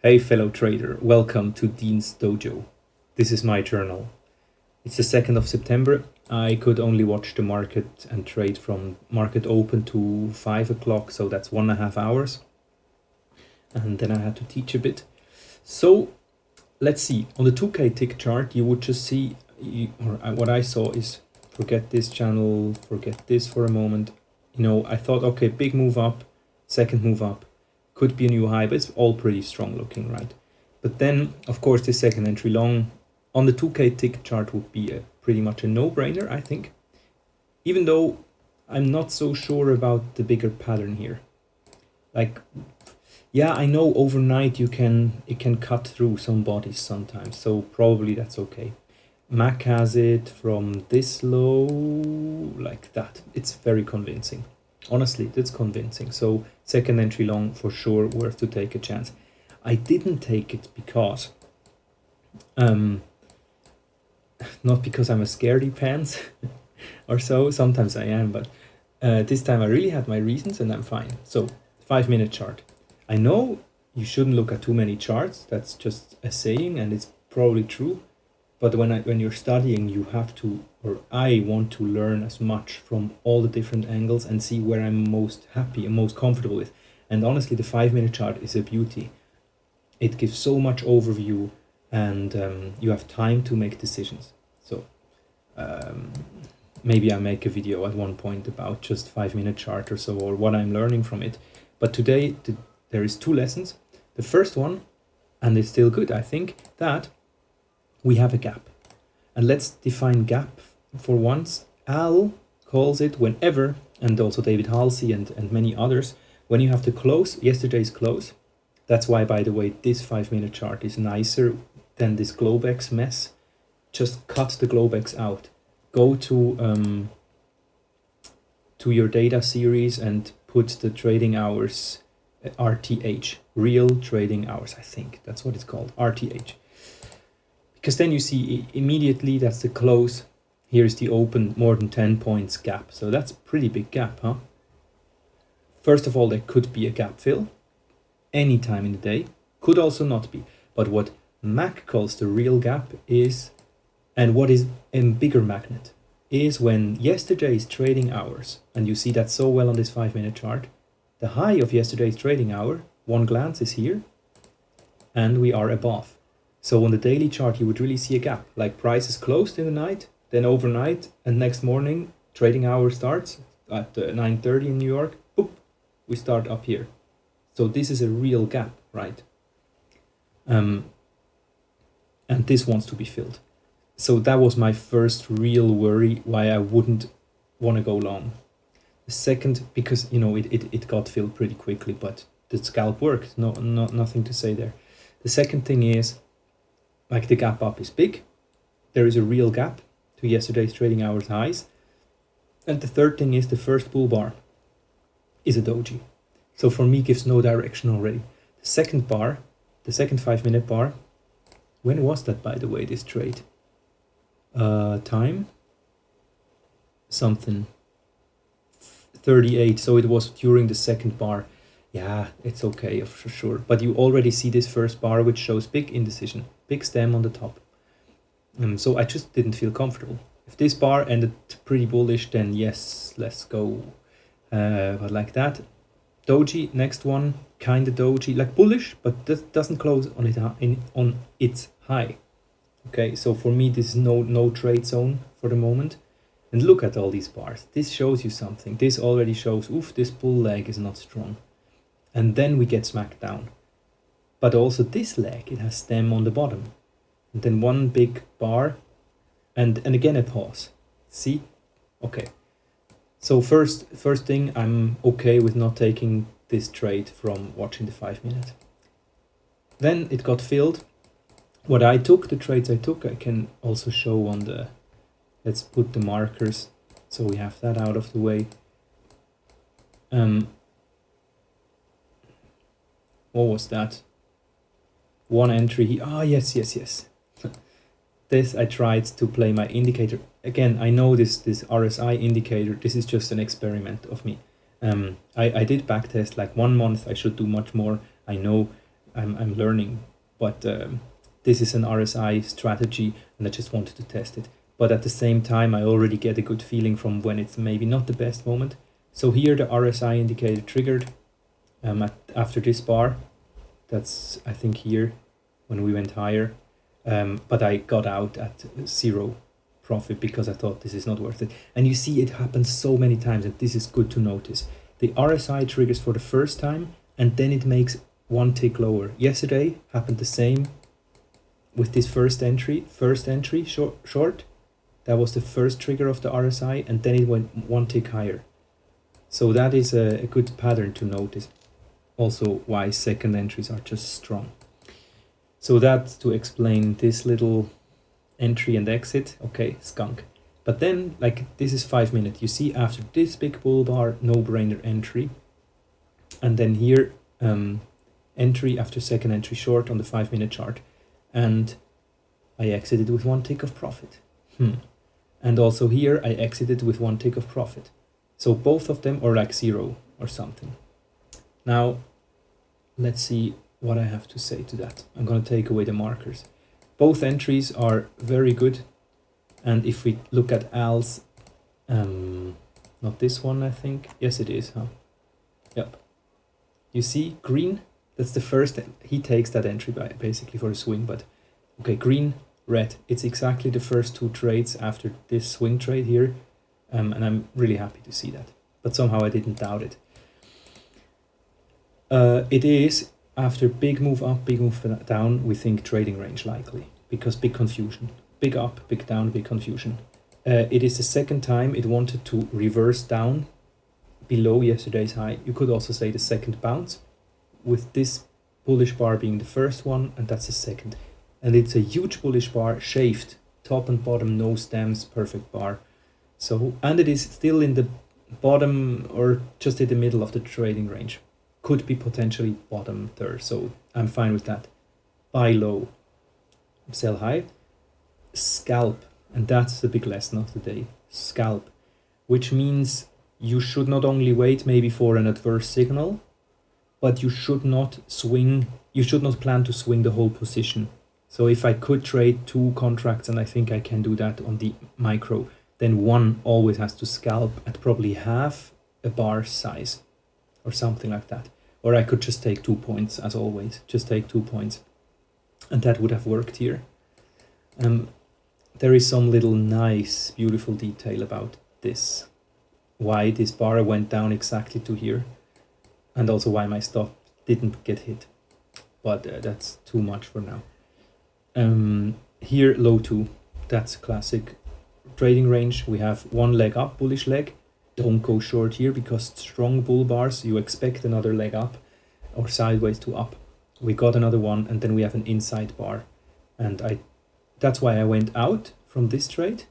Hey fellow trader, welcome to Dean's Dojo. This is my journal. It's the 2nd of September. I could only watch the market and trade from market open to 5 o'clock, so that's 1.5 hours. And then I had to teach a bit. So let's see, on the 2K tick chart, you would just see, what I saw is, forget this channel, forget this for a moment. I thought, okay, big move up, second move up. Could be a new high, but it's all pretty strong looking, right? But then, of course, this second entry long on the 2K tick chart would be pretty much a no-brainer, I think. Even though I'm not so sure about the bigger pattern here. Like, yeah, I know overnight it can cut through some bodies sometimes, so probably that's okay. MAC has it from this low, like that. It's very convincing. Honestly, that's convincing. So second entry long for sure, worth to take a chance. I didn't take it because, not because I'm a scaredy pants or so. Sometimes I am, but this time I really had my reasons and I'm fine. So 5-minute chart. I know you shouldn't look at too many charts. That's just a saying, and it's probably true. But when you're studying, you have to, or I want to learn as much from all the different angles and see where I'm most happy and most comfortable with. And honestly, the 5-minute chart is a beauty. It gives so much overview, and you have time to make decisions. So maybe I make a video at one point about just 5-minute chart or so, or what I'm learning from it. But today there is 2 lessons. The first one, and it's still good, I think, that we have a gap. And let's define gap for once. Al calls it whenever, and also David Halsey and many others, when you have the close, yesterday's close. That's why, by the way, this 5-minute chart is nicer than this Globex mess. Just cut the Globex out. Go to your data series and put the trading hours, RTH, real trading hours, I think. That's what it's called, RTH. Because then you see immediately that's the close. Here's the open, more than 10 points gap. So that's a pretty big gap, huh? First of all, there could be a gap fill any time in the day. Could also not be. But what MAC calls the real gap is, and what is a bigger magnet, is when yesterday's trading hours, and you see that so well on this 5-minute chart, the high of yesterday's trading hour, one glance is here, and we are above. So on the daily chart, you would really see a gap, like prices closed in the night, then overnight, and next morning, trading hour starts at 9:30 in New York, boop, we start up here. So this is a real gap, right? And this wants to be filled. So that was my first real worry why I wouldn't want to go long. The second, because, it got filled pretty quickly, but the scalp worked, nothing to say there. The second thing is, like, the gap up is big. There is a real gap to yesterday's trading hours highs. And the third thing is the first bull bar is a doji. So for me, gives no direction already. The second bar, the second 5-minute bar, when was that, by the way, this trade? Time? Something. 38, so it was during the second bar. Yeah, it's okay for sure. But you already see this first bar, which shows big indecision, big stem on the top. So I just didn't feel comfortable. If this bar ended pretty bullish, then yes, let's go. But like that, doji, next one, kind of doji, like bullish, but that doesn't close on it on its high. Okay, so for me, this is no trade zone for the moment. And look at all these bars. This shows you something. This already shows, oof, this bull leg is not strong. And then we get smacked down. But also this leg, it has stem on the bottom. And then one big bar, and again a pause. See? Okay. So first thing, I'm okay with not taking this trade from watching the 5-minute. Then it got filled. What I took, the trades I took, I can also show on the, let's put the markers, so we have that out of the way. What was that? One entry. Yes. This I tried to play my indicator. Again, I know this RSI indicator, this is just an experiment of me. I did backtest like 1 month. I should do much more. I know I'm learning, but this is an RSI strategy, and I just wanted to test it. But at the same time, I already get a good feeling from when it's maybe not the best moment. So here the RSI indicator triggered after this bar. That's, I think, here when we went higher. But I got out at 0 profit because I thought this is not worth it. And you see it happens so many times, and this is good to notice. The RSI triggers for the first time, and then it makes one tick lower. Yesterday happened the same with this first entry short. That was the first trigger of the RSI, and then it went one tick higher. So that is a good pattern to notice. Also why second entries are just strong. So that's to explain this little entry and exit. Okay, skunk. But then, like, this is 5 minutes. You see after this big bull bar, no-brainer entry. And then here, entry after second entry short on the 5 minute chart. And I exited with one tick of profit. And also here, I exited with one tick of profit. So both of them are like 0 or something. Now, let's see what I have to say to that. I'm going to take away the markers. Both entries are very good. And if we look at Al's, not this one, I think. Yes, it is, huh? Yep. You see, green, that's the first, he takes that entry basically for a swing, but okay, green, red, it's exactly the first two trades after this swing trade here. And I'm really happy to see that. But somehow I didn't doubt it. It is, after big move up, big move down, we think trading range likely, because big confusion. Big up, big down, big confusion. It is the second time it wanted to reverse down below yesterday's high. You could also say the second bounce, with this bullish bar being the first one, and that's the second. And it's a huge bullish bar, shaved, top and bottom, no stems, perfect bar. So, and it is still in the bottom or just in the middle of the trading range. Could be potentially bottom third, so I'm fine with that. Buy low, sell high, scalp, and that's the big lesson of the day. Scalp, which means you should not only wait maybe for an adverse signal, but you should not swing, you should not plan to swing the whole position. So if I could trade 2 contracts, and I think I can do that on the micro, then one always has to scalp at probably half a bar size or something like that. Or I could just take 2 points, as always, just take 2 points. And that would have worked here. There is some little nice, beautiful detail about this. Why this bar went down exactly to here. And also why my stop didn't get hit. But that's too much for now. Here, low 2. That's classic trading range. We have one leg up, bullish leg. Don't go short here because strong bull bars, you expect another leg up or sideways to up. We got another one, and then we have an inside bar. And that's why I went out from this trade,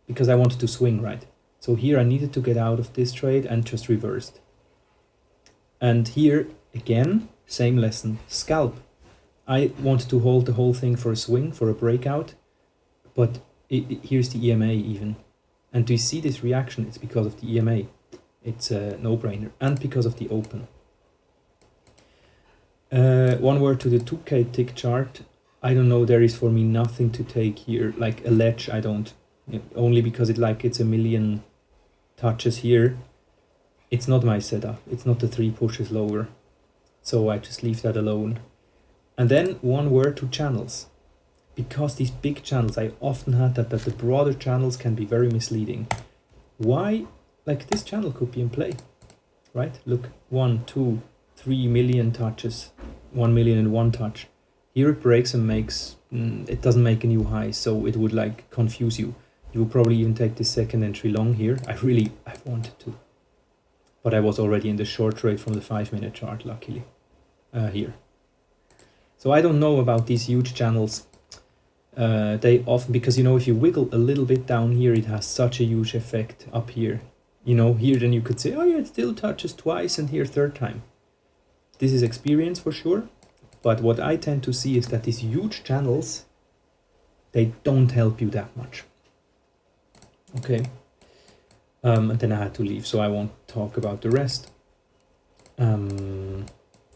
because I wanted to swing, right? So here I needed to get out of this trade and just reversed. And here, again, same lesson, scalp. I wanted to hold the whole thing for a swing, for a breakout, but here's the EMA even. And do you see this reaction? It's because of the EMA. It's a no-brainer. And because of the open. One word to the 2K tick chart. I don't know, there is for me nothing to take here. Like a ledge, I don't. Only because it's a million touches here. It's not my setup. It's not the 3 pushes lower. So I just leave that alone. And then one word to channels. Because these big channels, I often had that the broader channels can be very misleading. Why? Like this channel could be in play, right? Look, 1, 2, 3 million touches, 1 million and 1 touch. Here it breaks and makes, it doesn't make a new high, so it would like confuse you. You would probably even take this second entry long here. I wanted to. But I was already in the short trade from the 5 minute chart, luckily, here. So I don't know about these huge channels. They often, because if you wiggle a little bit down here, it has such a huge effect up here. Here then you could say, oh yeah, it still touches twice, and here third time. This is experience for sure, but what I tend to see is that these huge channels, they don't help you that much. Okay, and then I had to leave, so I won't talk about the rest.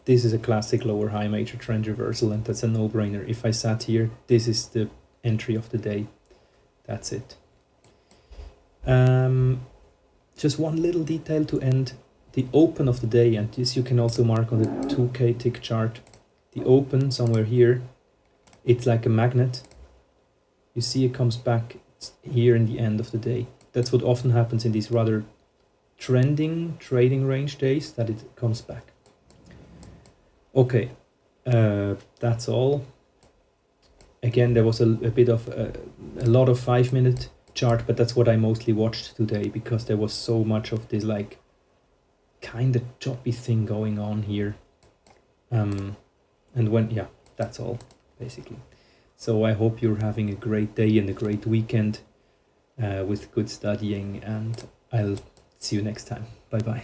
this is a classic lower high major trend reversal, and that's a no-brainer. If I sat here, this is the entry of the day. That's it. Just one little detail to end. The open of the day, and this you can also mark on the 2K tick chart. The open somewhere here, it's like a magnet. You see it comes back here in the end of the day. That's what often happens in these rather trending trading range days, that it comes back. Okay, that's all. Again, there was a bit of a lot of 5-minute chart, but that's what I mostly watched today, because there was so much of this like kind of choppy thing going on here. And when, yeah, that's all basically. So I hope you're having a great day and a great weekend with good studying, and I'll see you next time. Bye bye.